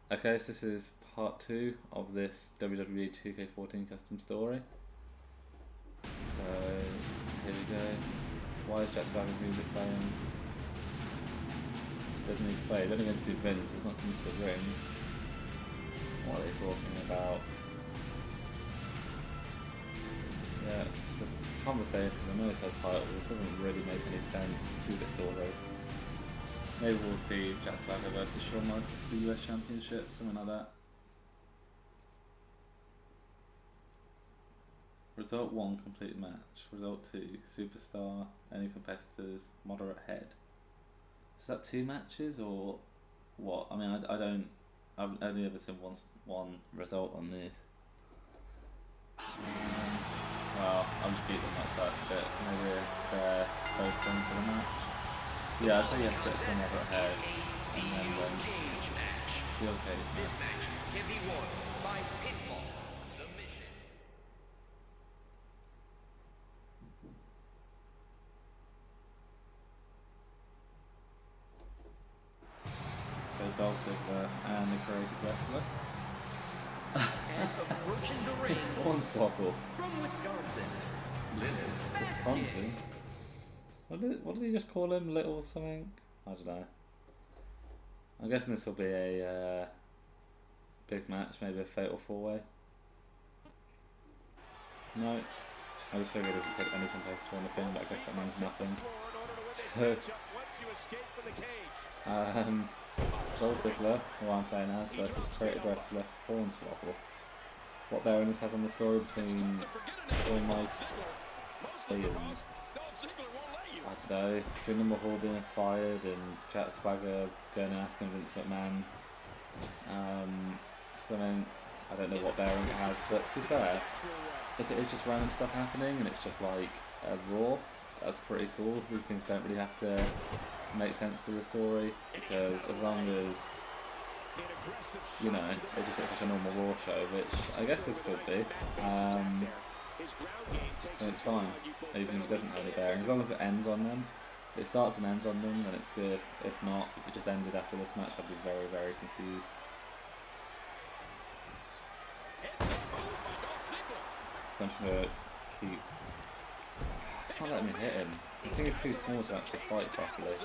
Okay, so this is part 2 of this WWE 2K14 custom story. So, here we go. Why is Jack's Baggage music playing? Doesn't need to play, he's only going to see Vince, he's not coming to the ring. What are they talking about? Yeah, just a conversation, I know it's subtitles, doesn't really make any sense to the story. Maybe we'll see Jack Swagger versus Shawn Michaels for the US Championship, something like that. Result 1, complete match. Result 2, superstar, any competitors, moderate head. Is that 2 matches or what? I mean, I've only ever seen one result on this. Well, I'll just beat them up first bit. Maybe they're both going for the match. Yeah, I'd say you have to get to another head and then the okay. This match can be won by pinfall submission. So Dolph Ziggler and the Crazy Wrestler. And approaching the ring It's Hornswoggle. from Wisconsin, Wisconsin? What did he just call him? Little something? I don't know. I'm guessing this will be a big match, maybe a fatal 4-way. No. I just figured as it said any competitor on the thing, but I guess that means nothing. So, Dolph Ziggler, who I'm playing as, versus Creative Wrestler Hornswoggle. What bearing this has on the story between Shawn Michaels and I don't know, Jinder Mahal being fired and Jack Swagger going and asking Vince McMahon something. I don't know what bearing it has, but to be fair, if it is just random stuff happening and it's just like a Raw, that's pretty cool. These things don't really have to make sense to the story, because as long as, you know, it just looks like a normal Raw show, which I guess this could be, then it's fine, even if it doesn't have any bearing. As long as it ends on them, if it starts and ends on them, then it's good. If not, if it just ended after this match, I'd be very, very confused. So I'm just going to keep... It's not letting me hit him. I think it's too small to actually fight properly.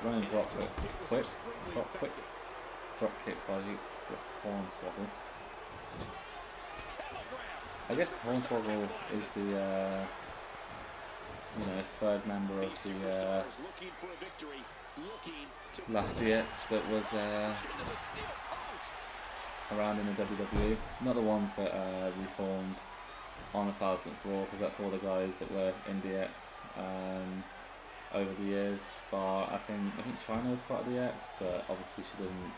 Running drop kick, quick, drop kick by Hornswoggle. I guess Hornswoggle is the you know, third member of the last DX that was around in the WWE. Not the ones that reformed on 1000th Raw, because that's all the guys that were in DX over the years. But I think China was part of DX, but obviously she didn't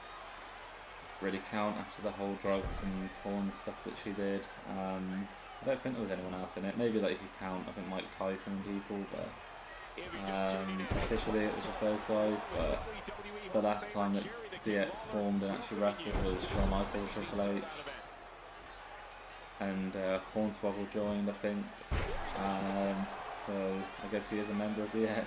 really count after the whole drugs and porn stuff that she did. I don't think there was anyone else in it. Maybe like if you count, I think Mike Tyson and people, but officially it was just those guys. But the last time that DX formed and actually wrestled was Shawn Michaels, Triple H, and Hornswoggle joined, I think. So I guess he is a member of DX.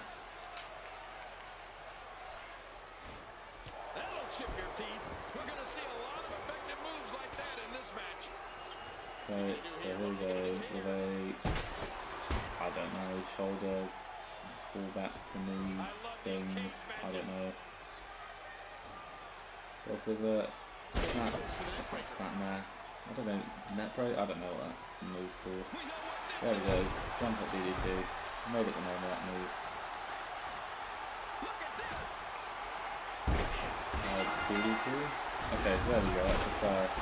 That'll chip your teeth. We're going to see a lot of effective moves like that in this match. Okay, so here we go with a, I don't know, shoulder fall back to knee thing, I don't know. Dolph Ziggler, snap, that's not snap there. I don't know, net break, I don't know what that move's called. There we go, jump up DDT, made it the name of that move. DDT? Okay, there we go, that's the first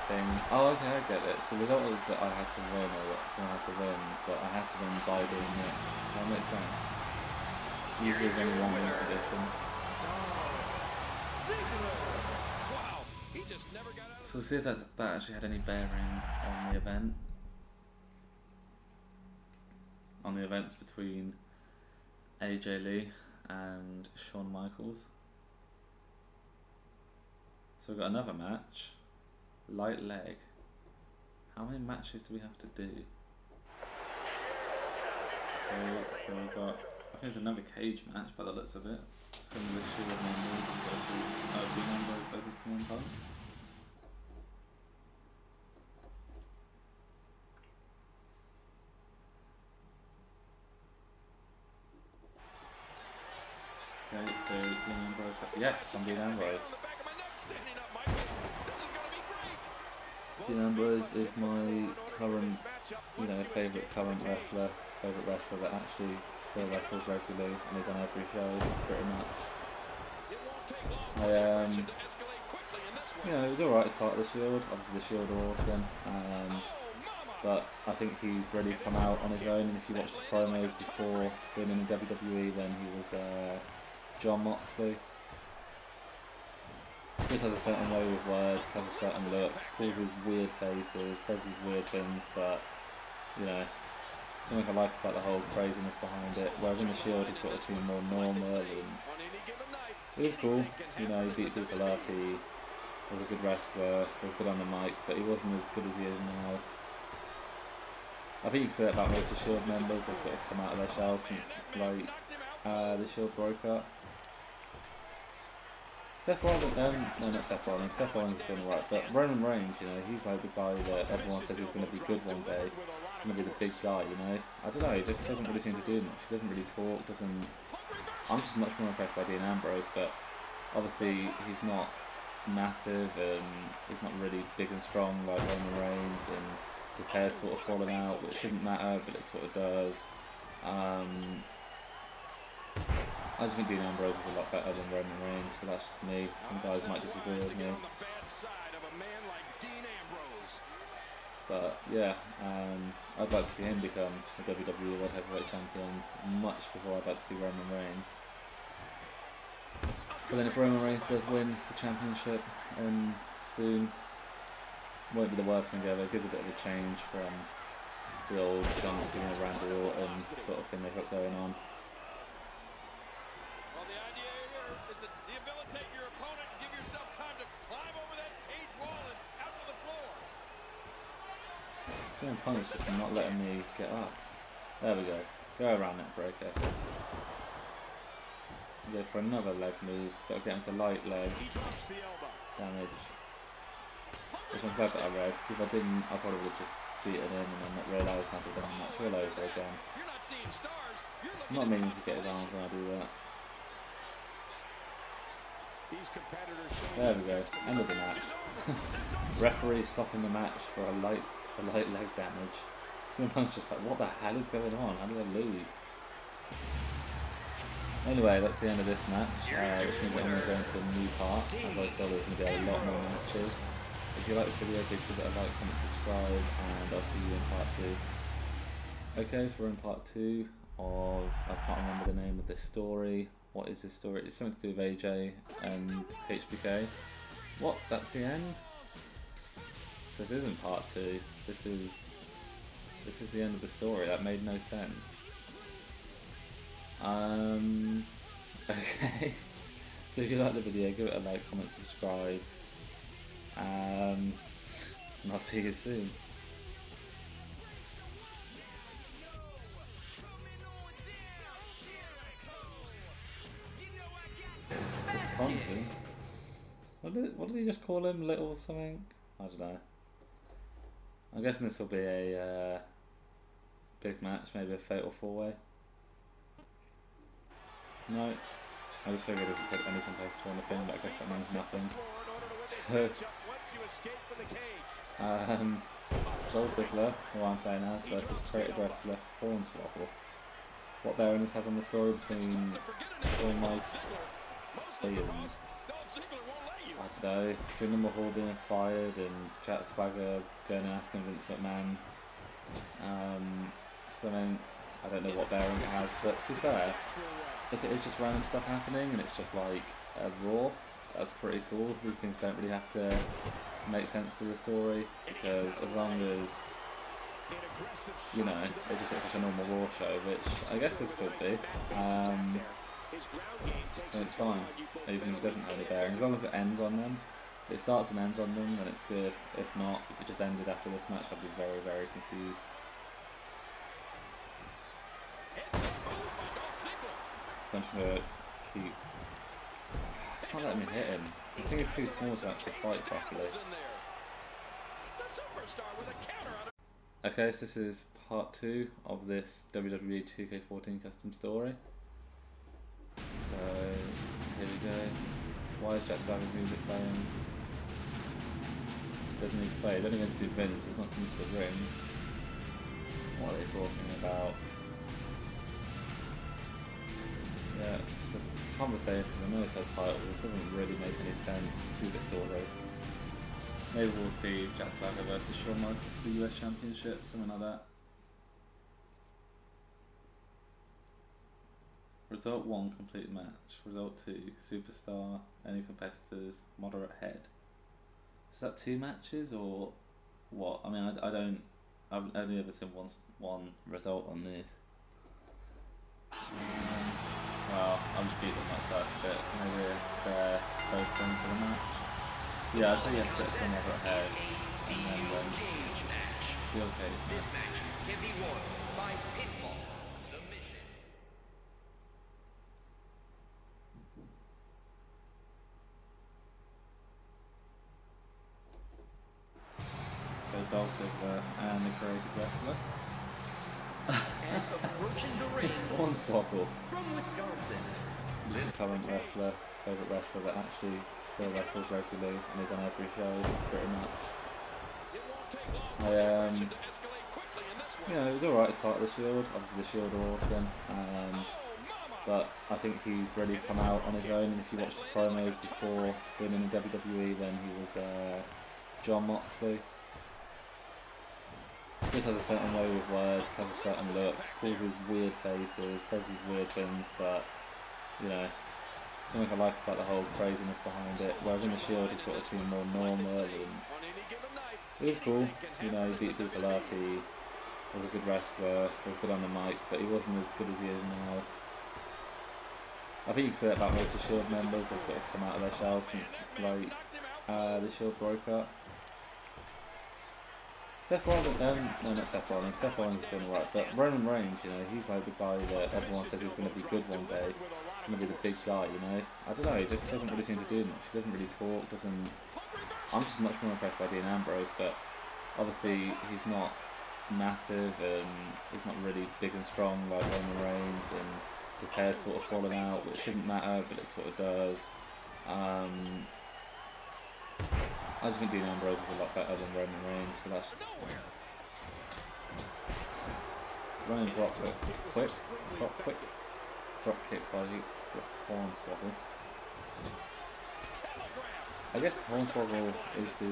thing. Oh, okay, I get it. So the result is that I had to win, or that someone had to win, but I had to win by doing it. Does that make sense? Usually there's only one win condition. So we'll see if that actually had any bearing on the event. On the events between AJ Lee and Shawn Michaels. So we've got another match. Light leg. How many matches do we have to do? Okay, so we've got, I think it's another cage match by the looks of it. Some of the Shield members versus, Dean Ambrose versus CM Punk. Okay, so Dean Ambrose, yes, I'm Dean Ambrose. Dean Ambrose is my current, favourite current wrestler, that actually still wrestles regularly and is on every show, pretty much. It was alright as part of the Shield. Obviously the Shield are awesome, but I think he's really come out on his own. And if you watch his promos before being in the WWE, then he was John Moxley. Just has a certain way with words, has a certain look, calls his weird faces, says his weird things, but something I like about the whole craziness behind it. Whereas in the Shield, he sort of seemed more normal, and it was cool. He beat people up. He was a good wrestler. He was good on the mic, but he wasn't as good as he is now. I think you can say that about most of the Shield members. They've sort of come out of their shell since the Shield broke up. Seth Rollins, no, not Seth Rollins. Seth Rollins is doing alright, but Roman Reigns, he's like the guy that everyone says is going to be good one day. He's going to be the big guy, I don't know, he just doesn't really seem to do much. He doesn't really talk, I'm just much more impressed by Dean Ambrose, but obviously he's not massive and he's not really big and strong like Roman Reigns, and his hair's sort of falling out, which shouldn't matter, but it sort of does. I just think Dean Ambrose is a lot better than Roman Reigns, but that's just me. Some guys might disagree with me. But yeah, I'd like to see him become a WWE World Heavyweight Champion much before I'd like to see Roman Reigns. But then if Roman Reigns does win the championship soon, won't be the worst thing ever. It gives a bit of a change from the old John Cena, Randy Orton sort of thing they've got going on. CM Punk's just not letting me get up. There we go. Go around that breaker. Go for another leg move. Got to get him to light leg damage. Which I'm glad that I read, because if I didn't, I probably would have just beaten him and then not realised I'd have done the match all over again. I'm not meaning to get his arms when I do that. There we go. End of the match. Referee stopping the match for light leg damage. CM Punk's just like, what the hell is going on? How did I lose? Anyway, that's the end of this match, which means that I'm going to go into a new part, as I feel there's going to be a lot more matches. If you like this video, please give it a like, comment, subscribe, and I'll see you in part 2. Okay, so we're in part 2 of, I can't remember the name of this story. What is this story? It's something to do with AJ and HBK. What? That's the end? So this isn't part 2. This is the end of the story. That made no sense. Okay. So if you like the video, give it a like, comment, subscribe, and I'll see you soon. Wisconsin? What did he just call him? Little something? I don't know. I'm guessing this will be a big match, maybe a fatal 4-way. No, I just figured it said any competitor on the thing, but I guess that means nothing. So, Dolph Ziggler, who I'm playing as, versus creative wrestler Hornswoggle. What bearing this has on the story between Paul Mike and I don't know, Jinder Mahal being fired and Jack Swagger going and asking Vince McMahon something. I don't know what bearing it has, but to be fair, if it is just random stuff happening and it's just like a Raw, that's pretty cool. These things don't really have to make sense to the story, because as long as, it just looks like a normal Raw show, which I guess this could be, and it's fine, even if it doesn't have any bearing. As long as it ends on them, if it starts and ends on them, then it's good. If not, if it just ended after this match, I'd be very, very confused. I'm trying to keep... It's not letting me hit him. I think he's too small to actually fight properly. Okay, so this is part 2 of this WWE 2K14 custom story. So, here we go. Why is Jack Swagger's music playing? Doesn't need to play, he's only going to see Vince, he's not coming to the ring. What are they talking about? Yeah, just a conversation, I know it's subtitles, this doesn't really make any sense to the story. Maybe we'll see Jack Swagger versus Shawn Michaels for the US Championship, something like that. Result 1, complete match. Result 2, superstar, any competitors, moderate head. Is that 2 matches or what? I mean, I've only ever seen one result on these. Well, I'll just beat them that first bit. Maybe they're both done for the match. Yeah, I'd say you have to get to a moderate head and then steel cage match. This match can be won by pinfall submission. So Dolph Ziggler and the Crazy Wrestler. And approaching the ring It's Hornswoggle. from Wisconsin. Current wrestler, favourite wrestler that actually still wrestles regularly and is on every show pretty much. You know, it was alright as part of the Shield. Obviously the Shield are awesome. But I think he's really come out on his own, and if you watch his promos before being in the WWE, then he was John Moxley. Just has a certain way with words, has a certain look, calls his weird faces, says his weird things, but you know, something I like about the whole craziness behind it. Whereas in the Shield he sort of seemed more normal and it was cool. You know, he beat people up, he was a good wrestler, he was good on the mic, but he wasn't as good as he is now. I think you can say that about most of the Shield members. They've sort of come out of their shells since like the Shield broke up. Seth Rollins, no, not Seth Rollins. Seth Rollins is doing alright, but Roman Reigns, you know, he's like the guy that everyone says he's going to be good one day. He's going to be the big guy, you know. I don't know, he just doesn't really seem to do much. He doesn't really talk, I'm just much more impressed by Dean Ambrose, but obviously he's not massive and he's not really big and strong like Roman Reigns, and his hair's sort of falling out, which shouldn't matter, but it sort of does. I just think Dean Ambrose is a lot better than Roman Reigns, but that's running drop quick, drop kick by Hornswoggle. I guess Hornswoggle is the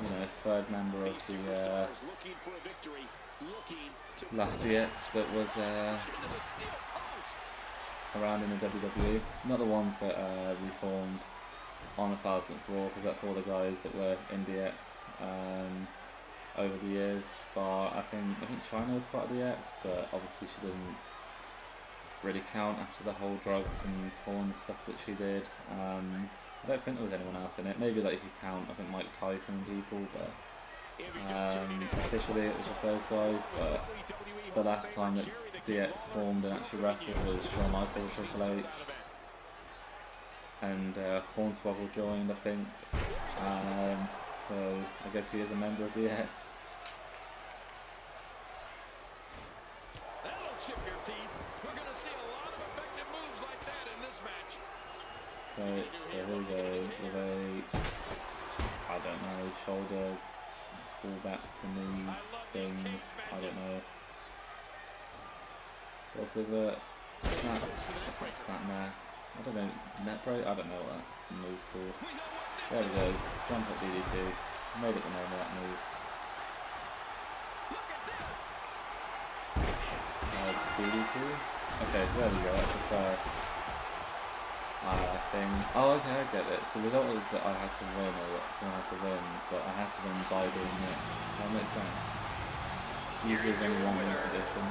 you know, third member of the last DX that was around in the WWE. Not the ones that reformed on the 1000th Raw, because that's all the guys that were in DX over the years. But I think China was part of DX, but obviously she didn't really count after the whole drugs and porn stuff that she did. I don't think there was anyone else in it. Maybe like if you count, I think Mike Tyson and people, but officially it was just those guys. But the last time that DX formed and actually wrestled was Shawn Michaels and Triple H. And Hornswoggle joined, I think. So I guess he is a member of DX. That'll chip your teeth. We're going to see a lot of effective moves like that in this match. So here we go with a, I don't know, shoulder fall back to knee thing. I don't know. Dolph Ziggler, snap. That's not snap there. I don't know, net break? I don't know what that move's called. There we go, jump up DDT. Made it the name of that move. DDT? Okay, there we go, that's the first thing. Oh, okay, I get it. So the result is that I had to win, or someone had to win, but I had to win by doing it. That makes sense. Usually there's only one win position.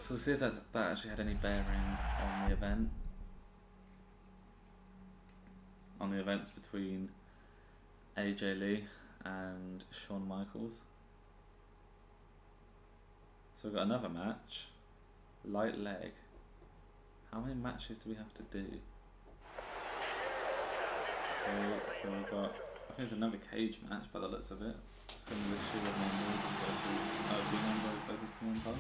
So we'll see if that actually had any bearing on the event. On the events between AJ Lee and Shawn Michaels. So we've got another match. Light leg. How many matches do we have to do? Okay, so we've got, I think it's another cage match by the looks of it. Similar to Shield members versus Dean Ambrose versus CM Punk.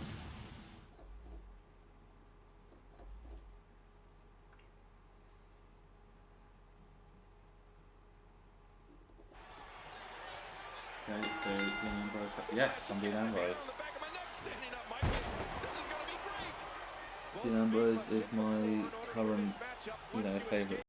Okay, so Dean Ambrose, yes, I'm Dean Ambrose. Dean Ambrose is my current, favourite